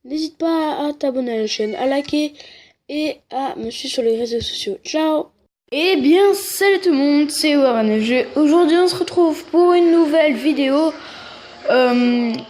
N'hésite pas à t'abonner à la chaîne, à liker et à me suivre sur les réseaux sociaux. Ciao! Eh bien, salut tout le monde, c'est ORNG. Aujourd'hui, on se retrouve pour une nouvelle vidéo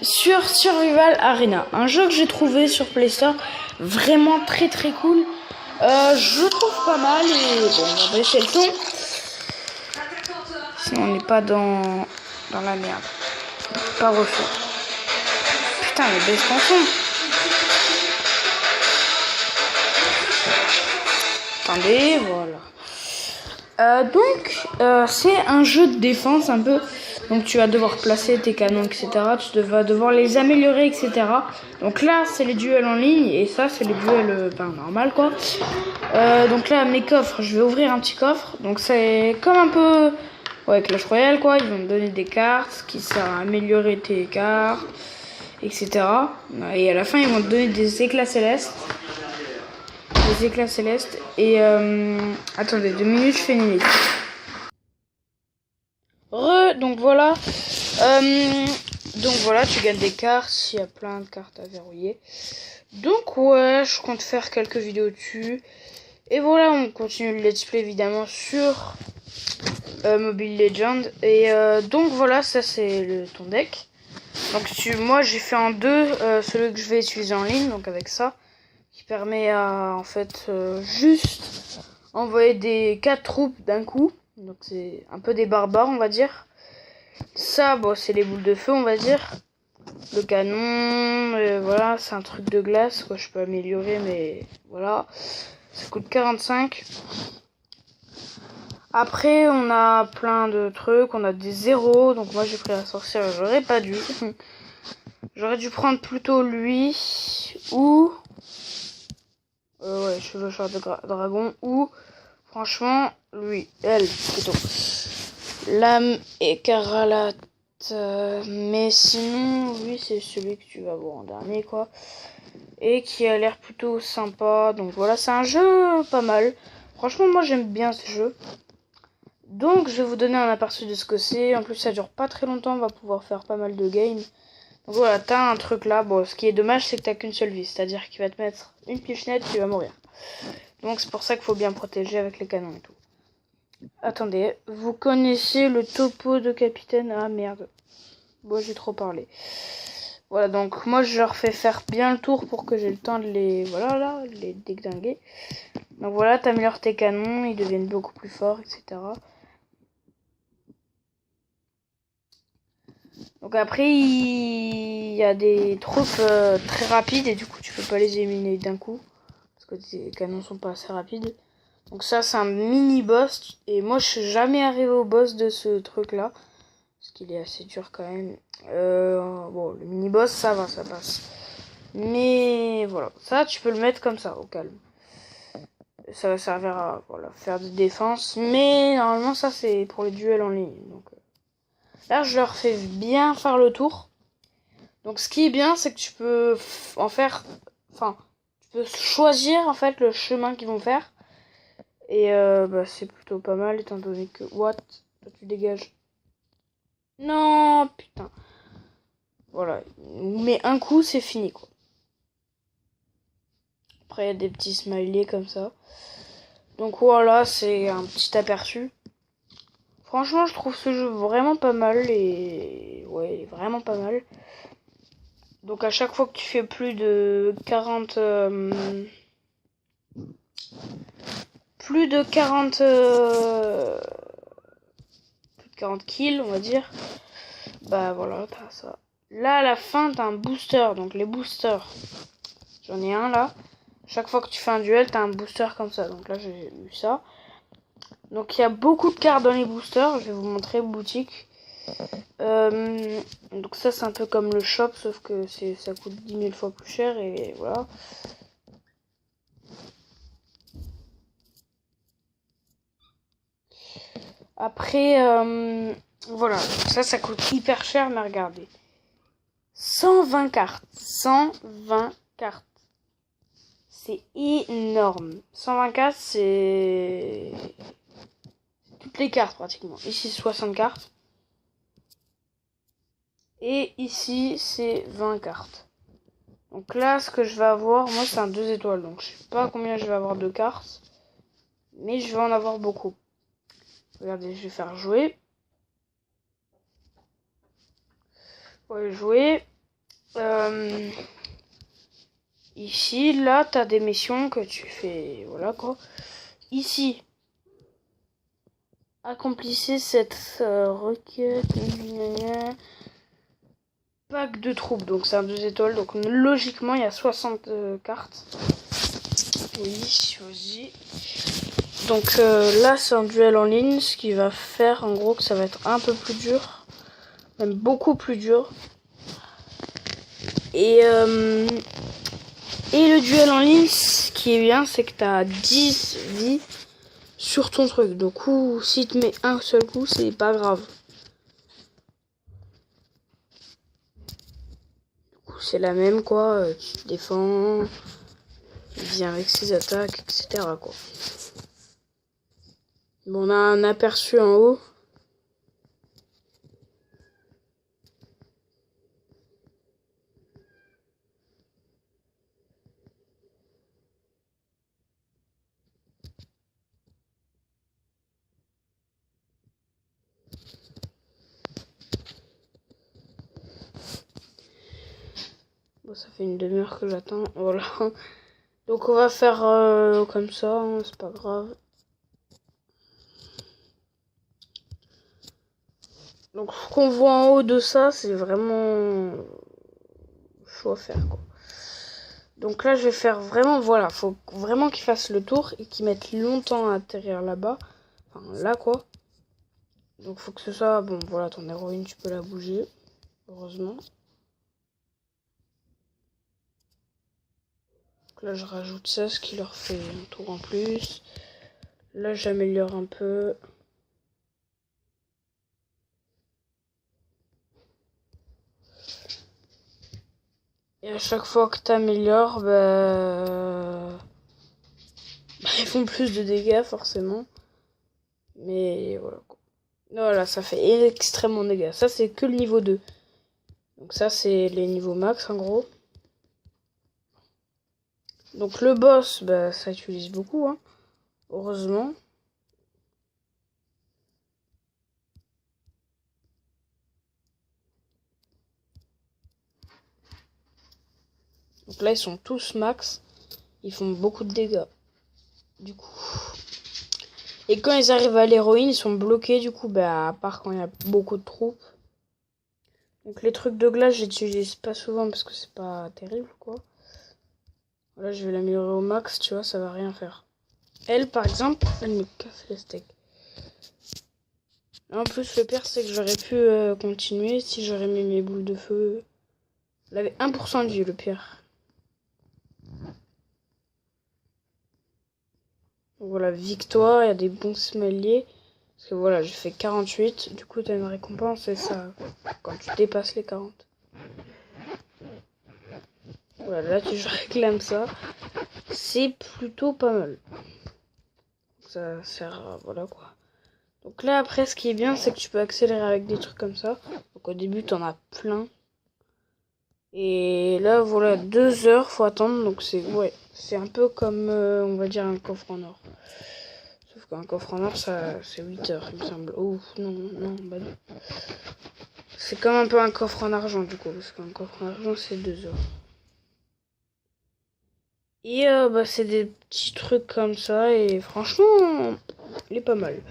sur Survival Arena. Un jeu que j'ai trouvé sur Play Store, vraiment très cool. Je trouve pas mal et bon, on va baisser le ton. Sinon, on n'est pas dans la merde. Pas refait. Putain, mais baisse ton son. Attendez, voilà. C'est un jeu de défense un peu. Donc tu vas devoir placer tes canons, etc. Tu vas devoir les améliorer, etc. Donc là, c'est les duels en ligne. Et ça, c'est les duels normal, quoi. Donc là, mes coffres, je vais ouvrir un petit coffre. Donc c'est comme un peu... Ouais, Clash Royale, quoi. Ils vont me donner des cartes qui servent à améliorer tes cartes, etc. Et à la fin, ils vont te donner des éclats célestes. Et attendez 2 minutes, je fais une minute. Donc voilà. Donc voilà, tu gagnes des cartes. Il y a plein de cartes à verrouiller. Donc ouais, je compte faire quelques vidéos dessus. Et voilà, on continue le let's play évidemment sur Mobile Legends. Et donc voilà, ça c'est ton deck. Donc moi j'ai fait en deux celui que je vais utiliser en ligne, donc avec ça. Qui permet à en fait juste envoyer des 4 troupes d'un coup. Donc c'est un peu des barbares, on va dire. Ça, bon, c'est les boules de feu, on va dire. Le canon, voilà, c'est un truc de glace, quoi. Je peux améliorer, mais voilà. Ça coûte 45. Après, on a plein de trucs. On a des zéros. Donc moi, j'ai pris la sorcière. J'aurais pas dû. J'aurais dû prendre plutôt lui. Ou... ouais, chevaucheur de dragon. Ou, franchement, lui. Elle, plutôt. Lame écarlate. Mais sinon, lui, c'est celui que tu vas voir en dernier, quoi. Et qui a l'air plutôt sympa. Donc voilà, c'est un jeu pas mal. Franchement, moi, j'aime bien ce jeu. Donc, je vais vous donner un aperçu de ce que c'est. En plus, ça dure pas très longtemps. On va pouvoir faire pas mal de games. Donc voilà, t'as un truc là. Bon, ce qui est dommage, c'est que t'as qu'une seule vie. C'est-à-dire qu'il va te mettre une pichenette, tu vas mourir. Donc c'est pour ça qu'il faut bien protéger avec les canons et tout. Attendez, vous connaissez le topo de capitaine? Ah merde. Bon, j'ai trop parlé. Voilà, donc moi je leur fais faire bien le tour pour que j'ai le temps de les... Voilà, là, les déglinguer. Donc voilà, t'améliores tes canons, ils deviennent beaucoup plus forts, etc. Donc après, il y a des troupes très rapides et du coup tu peux pas les éliminer d'un coup. Parce que tes canons sont pas assez rapides. Donc ça, c'est un mini-boss. Et moi, je suis jamais arrivé au boss de ce truc-là. Parce qu'il est assez dur quand même. Bon, le mini-boss, ça va, ça passe. Mais voilà, ça, tu peux le mettre comme ça, au calme. Ça va servir à faire des défenses. Mais normalement, ça, c'est pour les duels en ligne. Donc là, je leur fais bien faire le tour. Donc ce qui est bien, c'est que tu peux en faire... Enfin, tu peux choisir en fait le chemin qu'ils vont faire. Et c'est plutôt pas mal étant donné que... What? Toi, tu dégages. Non, putain. Voilà. Mais un coup, c'est fini, quoi. Après, il y a des petits smileys comme ça. Donc voilà, c'est un petit aperçu. Franchement, je trouve ce jeu vraiment pas mal. Et ouais, il est vraiment pas mal. Donc à chaque fois que tu fais plus de 40... plus de 40... plus de 40 kills, on va dire. Bah voilà, t'as ça. Là, à la fin, t'as un booster. Donc les boosters, j'en ai un là. Chaque fois que tu fais un duel, t'as un booster comme ça. Donc là, j'ai eu ça. Donc il y a beaucoup de cartes dans les boosters. Je vais vous montrer boutique. Donc ça, c'est un peu comme le shop, sauf que ça coûte 10 000 fois plus cher. Et voilà. Après, voilà. Ça coûte hyper cher, mais regardez. 120 cartes. 120 cartes. C'est énorme. 120 cartes, c'est toutes les cartes pratiquement. Ici, 60 cartes. Et ici, c'est 20 cartes. Donc là, ce que je vais avoir, moi c'est un 2 étoiles. Donc je sais pas combien je vais avoir de cartes. Mais je vais en avoir beaucoup. Regardez, je vais faire jouer. Ouais, jouer. Ici, là, t'as des missions que tu fais. Voilà quoi. Ici, accomplissez cette requête. Pack de troupes. Donc c'est un 2 étoiles. Donc logiquement, il y a 60 cartes. Oui, vas-y. Donc là, c'est un duel en ligne. Ce qui va faire en gros que ça va être un peu plus dur. Même beaucoup plus dur. Et le duel en ligne, ce qui est bien, c'est que t'as 10 vies sur ton truc. Donc, si tu mets un seul coup, c'est pas grave. Du coup, c'est la même, quoi. Tu te défends, il vient avec ses attaques, etc., quoi. Bon, on a un aperçu en haut. Bon, ça fait une demi-heure que j'attends. Voilà. Donc, on va faire comme ça, hein, c'est pas grave. Donc, ce qu'on voit en haut de ça, c'est vraiment chaud à faire, quoi. Donc là, je vais faire vraiment, voilà, faut vraiment qu'il fasse le tour et qu'il mette longtemps à atterrir là-bas. Enfin, là, quoi. Donc faut que ce soit, bon, voilà, ton héroïne, tu peux la bouger, heureusement. Donc là, je rajoute ça, ce qui leur fait un tour en plus. Là, j'améliore un peu. Et à chaque fois que tu améliores, ils font plus de dégâts, forcément. Mais voilà, quoi. Voilà, ça fait extrêmement de dégâts. Ça, c'est que le niveau 2. Donc ça, c'est les niveaux max, en gros. Donc le boss, ça utilise beaucoup, hein. Heureusement. Donc là, ils sont tous max. Ils font beaucoup de dégâts. Du coup. Et quand ils arrivent à l'héroïne, ils sont bloqués. Du coup, à part quand il y a beaucoup de troupes. Donc les trucs de glace, j'utilise pas souvent parce que c'est pas terrible, quoi. Voilà, je vais l'améliorer au max, tu vois, ça va rien faire. Elle, par exemple, elle me casse les steaks. En plus, le pire, c'est que j'aurais pu continuer si j'aurais mis mes boules de feu. Elle avait 1% de vie, le pire. Donc voilà, victoire, il y a des bons smeliers. Parce que voilà, j'ai fait 48. Du coup, t'as une récompense et ça, quand tu dépasses les 40. Voilà, là, tu réclames ça. C'est plutôt pas mal. Ça sert, voilà quoi. Donc là, après, ce qui est bien, c'est que tu peux accélérer avec des trucs comme ça. Donc au début, t'en as plein. Et là, voilà, 2 heures, faut attendre. Donc c'est un peu comme, on va dire, un coffre en or. Sauf qu'un coffre en or, ça, c'est 8 heures, il me semble. Oh, non, bah non. C'est comme un peu un coffre en argent, du coup. Parce qu'un coffre en argent, c'est 2 heures. Et c'est des petits trucs comme ça. Et franchement, il est pas mal.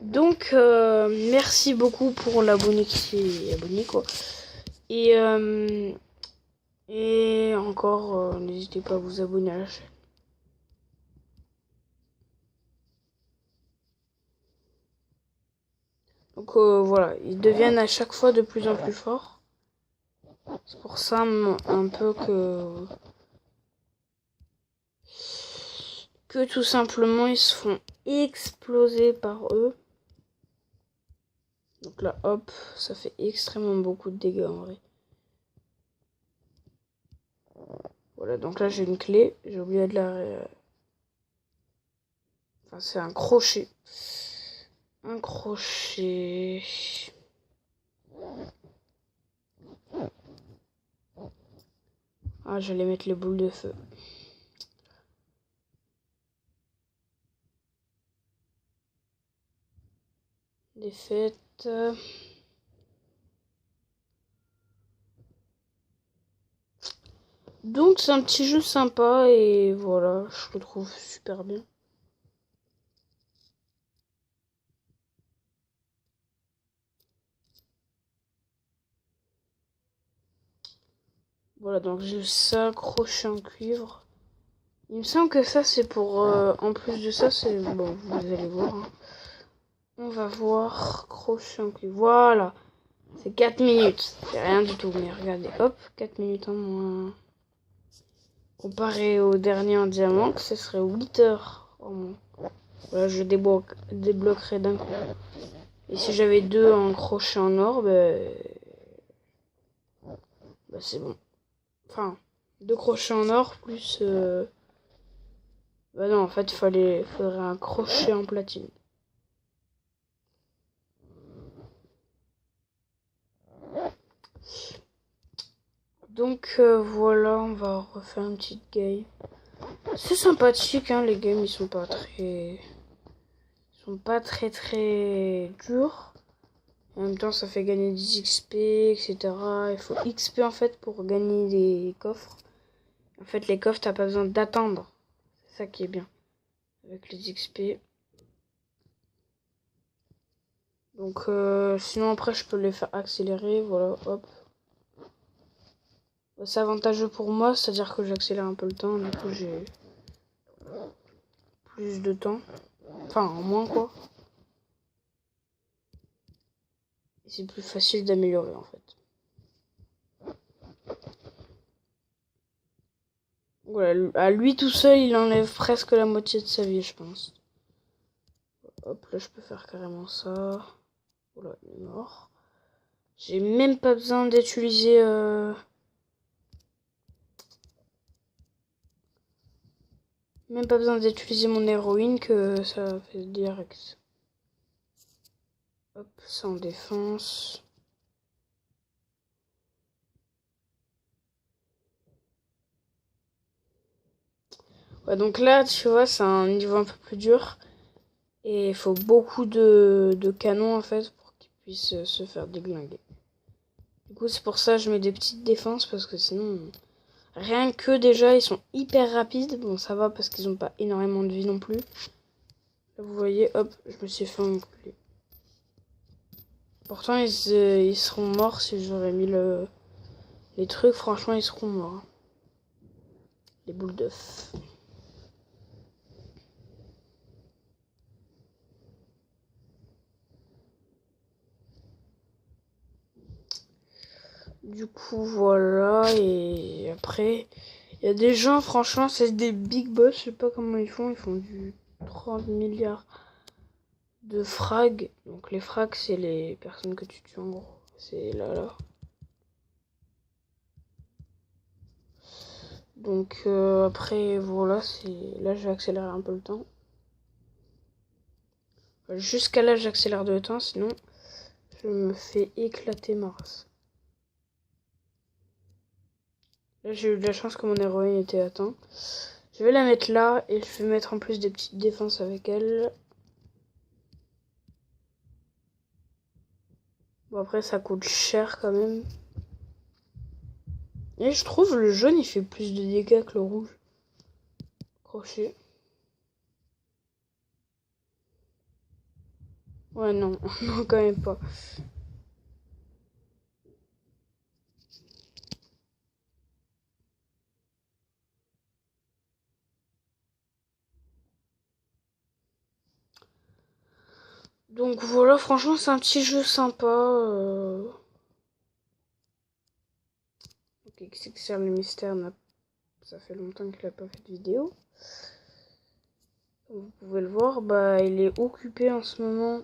Donc, merci beaucoup pour l'abonné qui s'est abonné, quoi. Et encore, n'hésitez pas à vous abonner à la chaîne. Donc voilà, ils deviennent à chaque fois de plus en plus forts. C'est pour ça un peu que tout simplement ils se font exploser par eux. Donc là, hop, ça fait extrêmement beaucoup de dégâts en vrai. Voilà, donc là j'ai une clé, j'ai oublié de la... Enfin, c'est un crochet. Un crochet. Ah, j'allais mettre les boules de feu. Défaite. Donc c'est un petit jeu sympa et voilà, je le trouve super bien. Voilà, donc j'ai ça, crochet en cuivre. Il me semble que ça c'est pour... en plus de ça, c'est... Bon, vous allez voir. Hein. On va voir crochet en cuivre. Voilà, c'est 4 minutes. C'est rien du tout, mais regardez, hop, 4 minutes en moins. Comparé au dernier en diamant, que ce serait 8 heures en moins. Voilà, je débloquerai d'un coup. Et si j'avais 2 en crochet en or, bah c'est bon. Enfin, 2 crochets en or plus... Bah non, en fait, faudrait un crochet en platine. Donc voilà, on va refaire une petite game. C'est sympathique, hein, les games, ils sont pas très durs. En même temps, ça fait gagner des XP, etc. Il faut XP en fait pour gagner des coffres. En fait, les coffres, t'as pas besoin d'attendre. C'est ça qui est bien avec les XP. Donc sinon après, je peux les faire accélérer. Voilà, hop. C'est avantageux pour moi, c'est-à-dire que j'accélère un peu le temps. Du coup, j'ai plus de temps. Enfin, en moins quoi. Et c'est plus facile d'améliorer en fait. Voilà, à lui tout seul, il enlève presque la moitié de sa vie, je pense. Hop, là, je peux faire carrément ça. Voilà, il est mort. J'ai même pas besoin d'utiliser... Même pas besoin d'utiliser mon héroïne que ça fait direct. Hop, ça en défense. Ouais, donc là, tu vois, c'est un niveau un peu plus dur. Et il faut beaucoup de canons, en fait, pour qu'ils puissent se faire déglinguer. Du coup, c'est pour ça que je mets des petites défenses, parce que sinon... Rien que déjà, ils sont hyper rapides. Bon, ça va, parce qu'ils ont pas énormément de vie non plus. Là, vous voyez, hop, je me suis fait enculer. Pourtant, ils seront morts si j'aurais mis les trucs. Franchement, ils seront morts. Les boules d'œuf. Du coup, voilà. Et après, il y a des gens, franchement, c'est des big boss. Je sais pas comment ils font. Ils font du 30 milliards de frags. Donc, les frags, c'est les personnes que tu tues en gros. C'est là. Donc, après, voilà. Là, je vais accélérer un peu le temps. Jusqu'à là, j'accélère de temps. Sinon, je me fais éclater ma race. Là, j'ai eu de la chance que mon héroïne était à temps. Je vais la mettre là et je vais mettre en plus des petites défenses avec elle. Bon, après, ça coûte cher quand même. Et je trouve le jaune, il fait plus de dégâts que le rouge. Crochet. Ouais, non. Non, quand même pas. Donc voilà, franchement, c'est un petit jeu sympa. Ok, XXL le mystère, ça fait longtemps qu'il a pas fait de vidéo. Vous pouvez le voir, bah il est occupé en ce moment.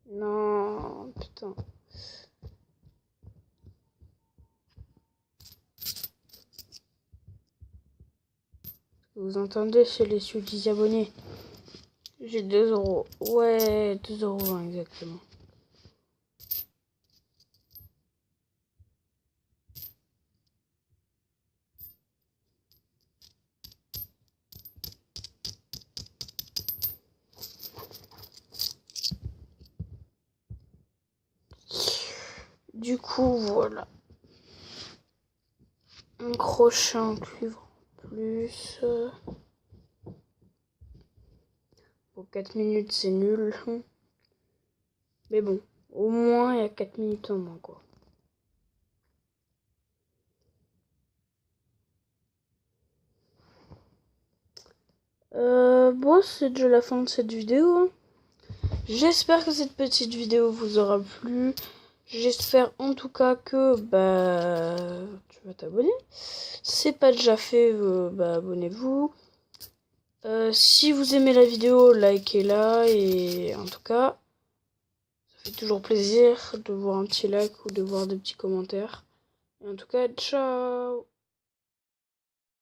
Non, putain. Vous entendez, c'est les 10 abonnés. J'ai 2 euros. Ouais, 2,20 € exactement. Du coup, voilà. Un crochet en cuivre en plus. Pour 4 minutes, c'est nul. Mais bon, au moins, il y a 4 minutes en moins, quoi. Bon, c'est déjà la fin de cette vidéo. J'espère que cette petite vidéo vous aura plu. J'espère en tout cas que tu vas t'abonner. Si c'est pas déjà fait, abonnez-vous. Si vous aimez la vidéo, likez-la. Et en tout cas, ça fait toujours plaisir de voir un petit like ou de voir des petits commentaires. Et en tout cas, ciao!